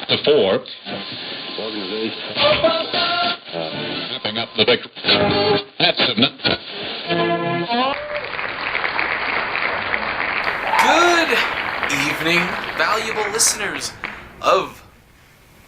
to 4. Organization. Wrapping up the victory. That's enough. Good evening, valuable listeners of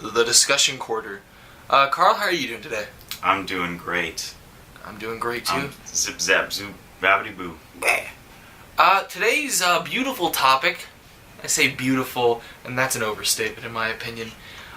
the Discussion Quarter. Carl, how are you doing today? I'm doing great. I'm doing great too. Zip zap zoop babbity boo. Today's beautiful topic, I say beautiful, and that's an overstatement in my opinion.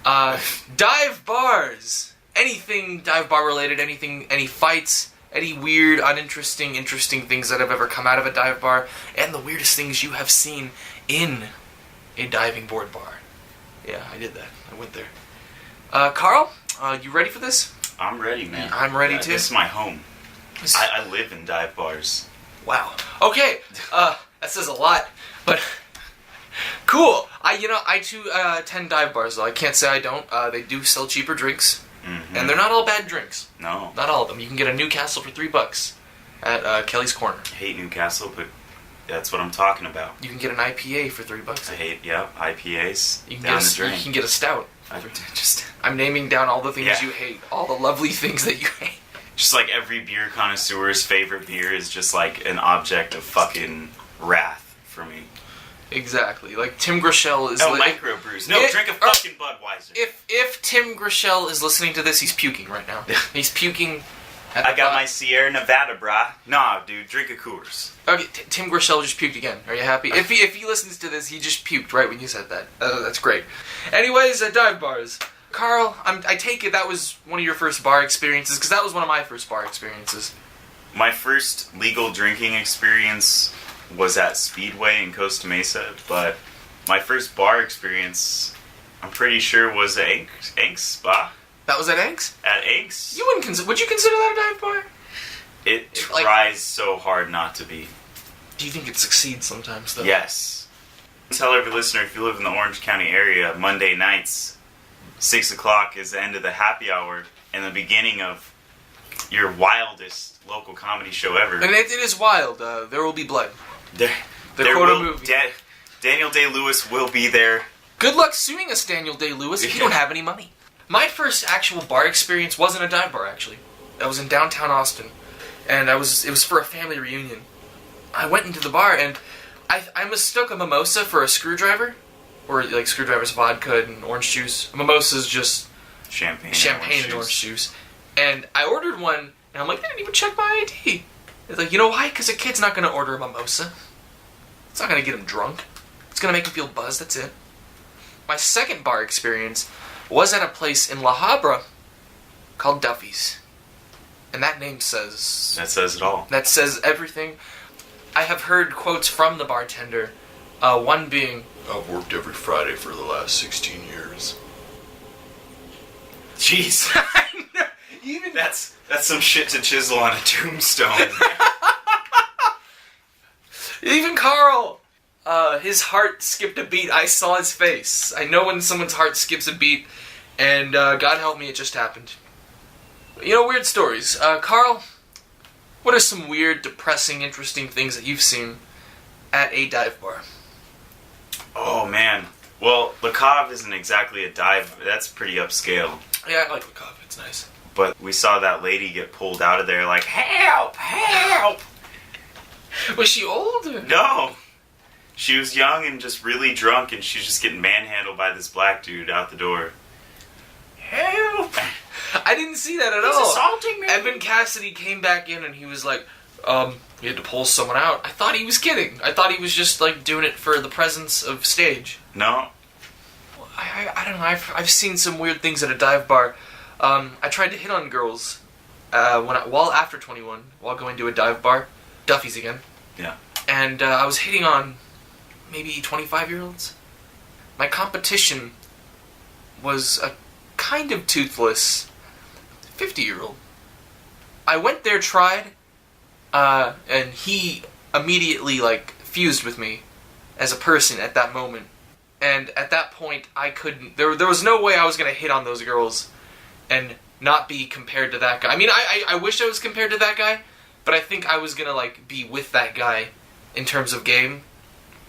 Dive bars. Anything dive bar related, any fights, any weird, uninteresting, interesting things that have ever come out of a dive bar, and the weirdest things you have seen in a diving board bar. Yeah, I did that. I went there. Carl, you ready for this? I'm ready, man. I'm ready too. This is my home. I live in dive bars. Wow. Okay. That says a lot, but cool. I too attend dive bars though. I can't say I don't. They do sell cheaper drinks, and they're not all bad drinks. No. Not all of them. You can get a Newcastle for $3 at Kelly's Corner. I hate Newcastle, but that's what I'm talking about. You can get an IPA for $3. I hate, IPAs. You can down get the drain. You can get a stout. Just I'm naming down all the things Yeah. you hate, all the lovely things that you hate. like every beer connoisseur's favorite beer is just like an object of fucking wrath for me. Exactly. Like Tim Grishel is. Microbrews. No, drink a fucking Budweiser. If Tim Grishel is listening to this, he's puking right now. He's puking. I got my Sierra Nevada, brah. Nah, dude, drink a Coors. Okay, Tim Grishel just puked again. Are you happy? If he listens to this, he just puked right when you said that. That's great. Anyways, dive bars. Carl, I take it that was one of your first bar experiences, because that was one of my first bar experiences. My first legal drinking experience was at Speedway in Costa Mesa, but my first bar experience, I'm pretty sure, was at Ank's Spa. That was at Eggs? At Ank's? You wouldn't would you consider that a dive bar? It tries so hard not to be. Do you think it succeeds sometimes, though? Yes. Tell every listener, if you live in the Orange County area, Monday nights, 6 o'clock is the end of the happy hour and the beginning of your wildest local comedy show ever. And it is wild. There will be blood. There movie. Daniel Day-Lewis will be there. Good luck suing us, Daniel Day-Lewis, if you don't have any money. My first actual bar experience wasn't a dive bar, actually. I was in downtown Austin, and it was for a family reunion. I went into the bar, and I mistook a mimosa for a screwdriver, or like screwdriver's vodka and orange juice. A mimosa's just Champagne and orange juice. And I ordered one, and I'm like, they didn't even check my ID. It's like, you know why? Because a kid's not going to order a mimosa. It's not going to get him drunk. It's going to make him feel buzzed, that's it. My second bar experience was at a place in La Habra called Duffy's. And that name says... That says it all. That says everything. I have heard quotes from the bartender, one being, "I've worked every Friday for the last 16 years. Jeez. Even That's some shit to chisel on a tombstone. Even Carl, his heart skipped a beat. I saw his face. I know when someone's heart skips a beat, and God help me, it just happened. Weird stories. Carl, what are some weird, depressing, interesting things that you've seen at a dive bar? Oh, man. Well, Le Cave isn't exactly a dive. That's pretty upscale. Yeah, I like Le Cave. It's nice. But we saw that lady get pulled out of there like, help, help! Was she older? No! She was young and just really drunk, and she's just getting manhandled by this black dude out the door. Help! I didn't see that at He's all. assaulting me! Evan Cassidy came back in and he was like, we had to pull someone out. I thought he was kidding. I thought he was just like doing it for the presence of stage. No. I don't know. I've seen some weird things at a dive bar. I tried to hit on girls while after 21, while going to a dive bar, Duffy's again. Yeah. And I was hitting on maybe 25-year-olds. My competition was a kind of toothless 50-year-old. I went there, tried, and he immediately fused with me as a person at that moment. And at that point, I couldn't. There was no way I was gonna hit on those girls and not be compared to that guy. I mean, I wish I was compared to that guy, but I think I was gonna be with that guy in terms of game.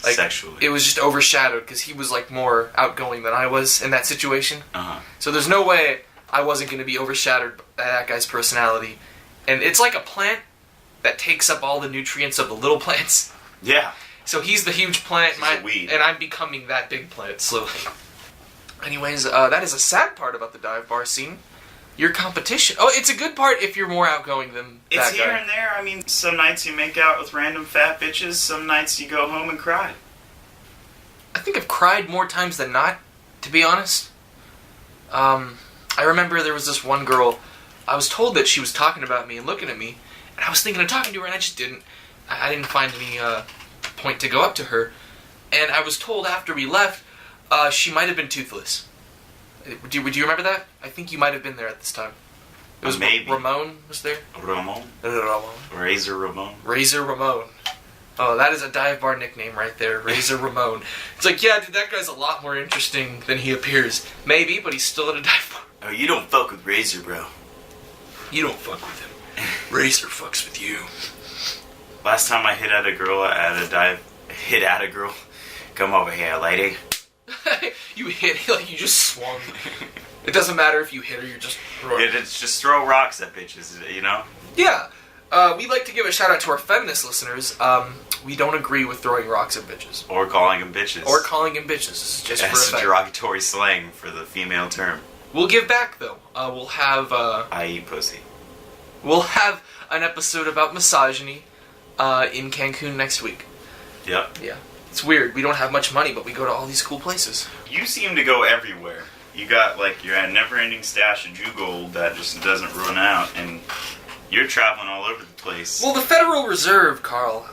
Like, Sexually. it was just overshadowed because he was like more outgoing than I was in that situation. Uh-huh. So there's no way I wasn't going to be overshadowed by that guy's personality. And it's like a plant that takes up all the nutrients of the little plants. Yeah. So he's the huge plant, He's a weed. and I'm becoming that big plant slowly. Anyways, that is a sad part about the dive bar scene. Your competition. Oh, it's a good part if you're more outgoing than It's that here guy. and there. I mean, some nights you make out with random fat bitches. Some nights you go home and cry. I think I've cried more times than not, to be honest. I remember there was this one girl, I was told that she was talking about me and looking at me, and I was thinking of talking to her, and I just didn't. I didn't find any point to go up to her. And I was told after we left, she might have been toothless. Do you remember that? I think you might have been there at this time. It was Maybe. Ramon was there? Ramon? Ramon. Razor Ramon? Razor Ramon. Oh, that is a dive bar nickname right there, Razor Ramon. It's like, yeah, dude, that guy's a lot more interesting than he appears. Maybe, but he's still at a dive bar. Oh, you don't fuck with Razor, bro. You don't fuck with him. Razor fucks with you. Last time I hit at a girl at a dive... Hit at a girl? Come over here, lady. You hit, like you just swung. It doesn't matter if you hit her, you're just throwing. It's just throw rocks at bitches, you know? Yeah. We'd like to give a shout out to our feminist listeners. We don't agree with throwing rocks at bitches. Or calling them bitches. Or calling them bitches. This is just That's for a effect. derogatory slang for the female term. We'll give back, though. We'll have... I eat pussy. We'll have an episode about misogyny in Cancun next week. Yep. Yeah. It's weird. We don't have much money, but we go to all these cool places. You seem to go everywhere. You got, like, your never-ending stash of Jew gold that just doesn't run out, and you're traveling all over the place. Well, the Federal Reserve, Carl,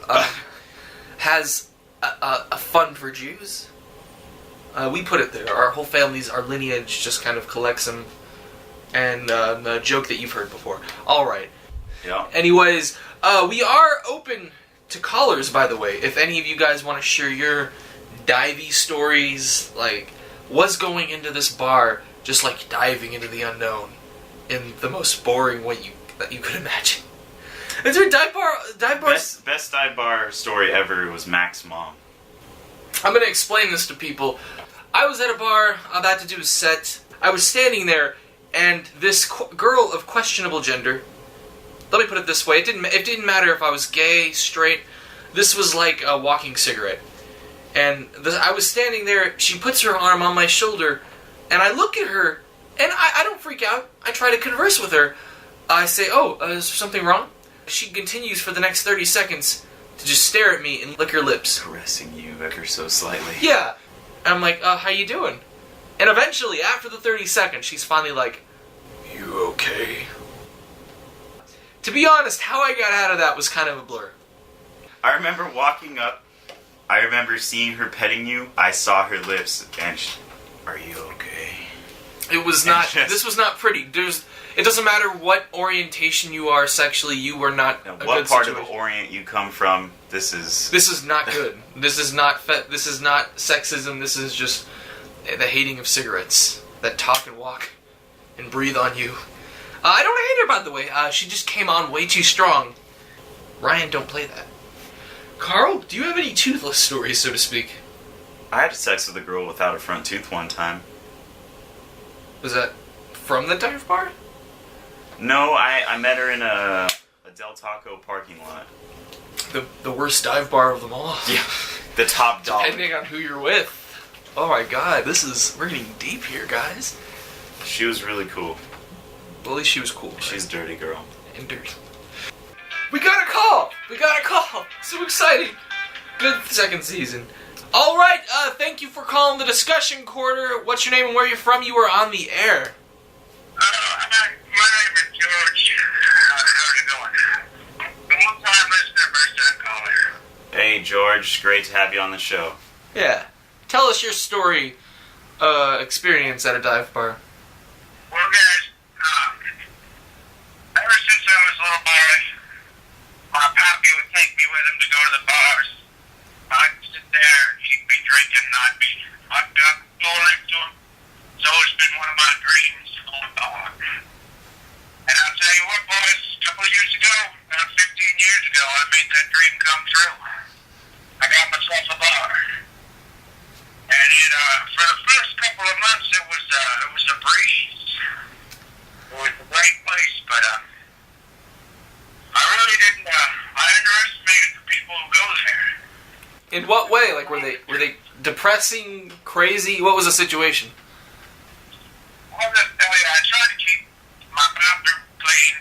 has a fund for Jews. We put it there. Our whole family's, our lineage just kind of collects them. And a joke that you've heard before. All right. Yeah. Anyways, we are open to callers, by the way. If any of you guys want to share your divey stories, like, was going into this bar just like diving into the unknown in the most boring way that you could imagine. Is there a dive bar? Best dive bar story ever was Mac's mom. I'm going to explain this to people. I was at a bar about to do a set. I was standing there, and this girl of questionable gender, let me put it this way, it didn't matter if I was gay, straight, this was like a walking cigarette. And I was standing there, she puts her arm on my shoulder, and I look at her, and I don't freak out. I try to converse with her. I say, oh, is there something wrong? She continues for the next 30 seconds to just stare at me and lick her lips. Caressing you ever so slightly. Yeah. And I'm like, how you doing? And eventually, after the 30 seconds, she's finally like, you okay? To be honest, how I got out of that was kind of a blur. I remember walking up. I remember seeing her petting you. I saw her lips, and are you okay? It was not, Yes. this was not pretty. It doesn't matter what orientation you are sexually, you were not Now, a what good part situation. of the Orient you come from? This is not good. This is not this is not sexism. This is just the hating of cigarettes that talk and walk and breathe on you. I don't hate her, by the way. She just came on way too strong. Ryan, don't play that. Carl, do you have any toothless stories, so to speak? I had sex with a girl without a front tooth one time. Was that from the dive bar? No, I met her in a Del Taco parking lot. The worst dive bar of them all. Yeah, the top dog. Depending on who you're with. Oh my god, we're getting deep here, guys. She was really cool. Well, at least she was cool. Right? She's a dirty girl. And dirty. We got a call! So exciting! Good second season. Alright, thank you for calling the discussion quarter. What's your name and where you're from? You are on the air. My name is George. How's it going? Long-time listener, first-time caller. Hey George, great to have you on the show. Yeah. Tell us your story, experience at a dive bar. Well, guys, ever since I was a little boy, my pappy would take me with him to go to the bars. I'd sit there, he'd be drinking, I'd be up next to him. It's always been one of my dreams to go to the bar. And I'll tell you what, boys, a couple of years ago, about 15 years ago, I made that dream come true. I got myself a bar. breeze. It was a great place, but I really didn't. I underestimated the people who go there. In what way? Like, were they depressing, crazy? What was the situation? I'll just tell you, I try to keep my bathroom clean,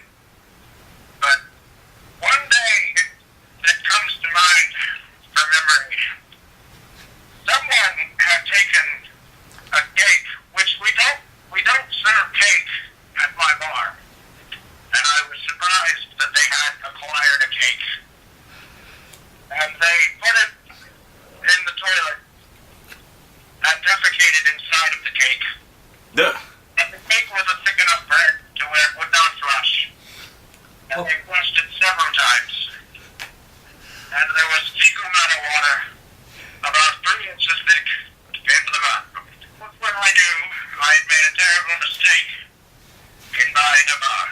but one day that comes to mind for memory. Someone had taken a cake, which we don't serve cake at my bar, and I was surprised that they had acquired a cake, and they put it in the toilet and defecated inside of the cake. Duh. And the cake wasn't thick enough bread to where it would not flush. And they flushed it several times. And there was fecal amount of water, about 3 inches thick, into the bathroom. That's when I knew I had made a terrible mistake in buying a bar.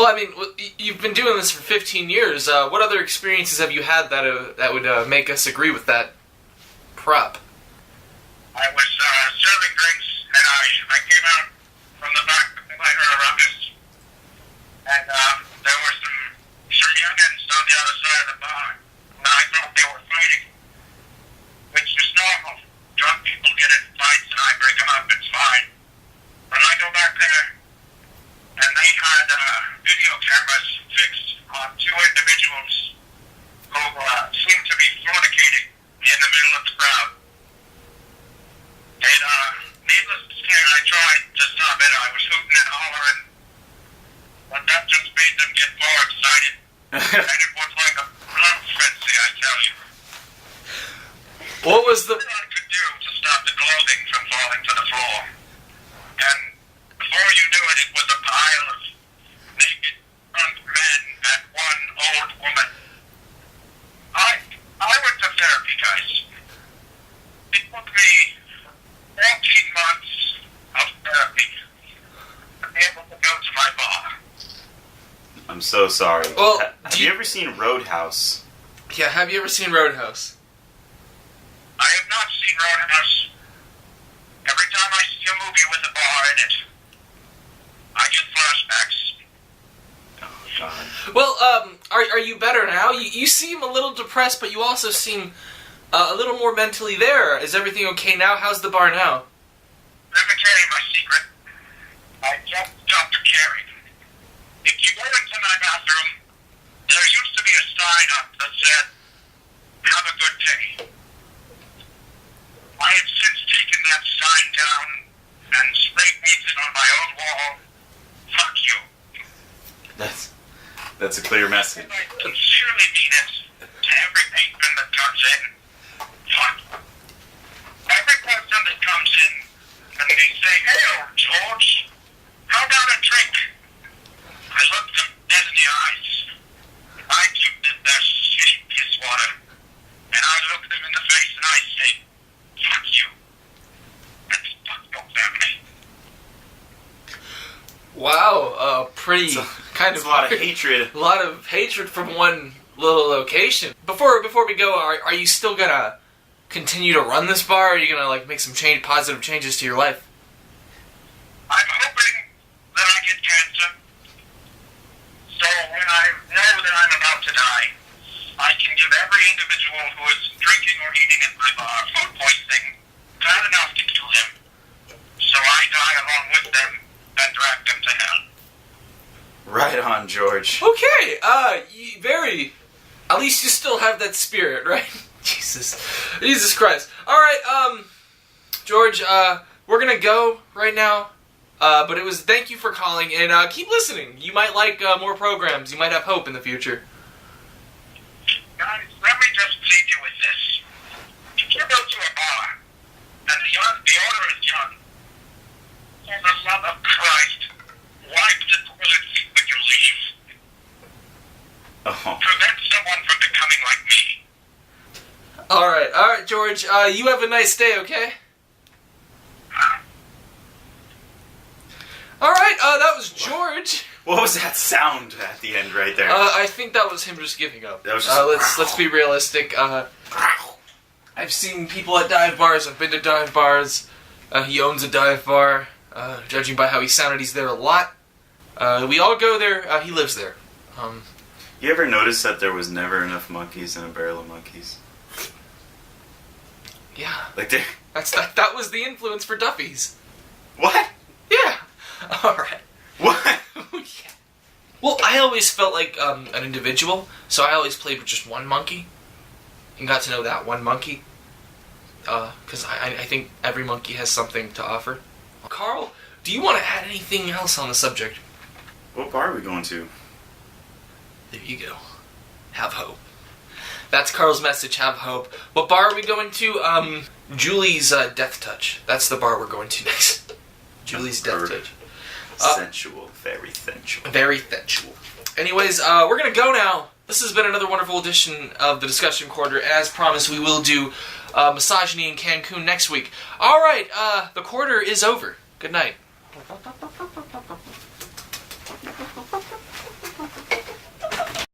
Well, I mean, you've been doing this for 15 years. What other experiences have you had that would make us agree with that prop? I was serving drinks, and I came out from the back with my ruckus, and there were some youngins on the other side of the bar, and I thought they were fighting, which is normal. Drunk people get in fights, and I break them up, it's fine. But I go back there, and they had video cameras fixed on 2 individuals who seemed to be fornicating in the middle of the crowd. And needless to say, I tried to stop it. I was hooting and hollering, but that just made them get more excited. And it was like a blood frenzy, I tell you. What was the... What I could do to stop the clothing from falling to the floor. And before you knew it, it was a pile of naked drunk men and one old woman. I went to therapy, guys. It took me 14 months of therapy to be able to go to my bar. I'm so sorry. Well, Have you ever seen Roadhouse? Yeah, have you ever seen Roadhouse? I have not seen Roadhouse. Every time I see a movie with a bar in it, I get flashbacks. Oh, God. Well, are you better now? You seem a little depressed, but you also seem a little more mentally there. Is everything okay now? How's the bar now? Let me tell you my secret. I just stopped caring. If you go into my bathroom, there used to be a sign up that said, "Have a good day." I have since taken that sign down and spray painted on my own wall, "Fuck you." That's a clear message. And I sincerely mean it to every patron that comes in. Fuck. Every person that comes in and they say, "Hey, old George, how about a drink?" I look them dead in the eyes. I give them their shitty piss water. And I look them in the face and I say, "Fuck you. And fuck your family." Wow, pretty kind It's of a lot of hatred. A lot of hatred from one little location. Before we go, are you still gonna continue to run this bar? Or are you gonna like make some positive changes to your life? I'm hoping that I get cancer. So when I know that I'm about to die, I can give every individual who is drinking or eating at my bar food poisoning bad enough to kill him. So I die along with them and drag them to hell. Right on, George. Okay, at least you still have that spirit, right? Jesus Christ. Alright, George, we're gonna go right now, but thank you for calling, and keep listening. You might like more programs. You might have hope in the future. Guys, let me just leave you with this. If you go to a bar, and the owner is young, for the love of Christ, wipe the toilet seat when you leave. Oh. Prevent someone from becoming like me. Alright, George, you have a nice day, okay? Alright, that was George. What was that sound at the end right there? I think that was him just giving up. That was just let's be realistic. I've seen people at dive bars. I've been to dive bars. He owns a dive bar. Judging by how he sounded, he's there a lot. We all go there. He lives there. You ever notice that there was never enough monkeys in a barrel of monkeys? Yeah. Like there. That was the influence for Duffy's. What? Yeah. All right. What? Yeah. Well, I always felt like an individual, so I always played with just one monkey and got to know that one monkey. Because I think every monkey has something to offer. Carl, do you want to add anything else on the subject? What bar are we going to? There you go. Have hope. That's Carl's message, have hope. What bar are we going to? Julie's Death Touch. That's the bar we're going to next. Julie's Death Touch. Sensual. Very sensual. Very sensual. Anyways, we're going to go now. This has been another wonderful edition of the Discussion Quarter. As promised, we will do misogyny in Cancun next week. Alright, the quarter is over. Good night.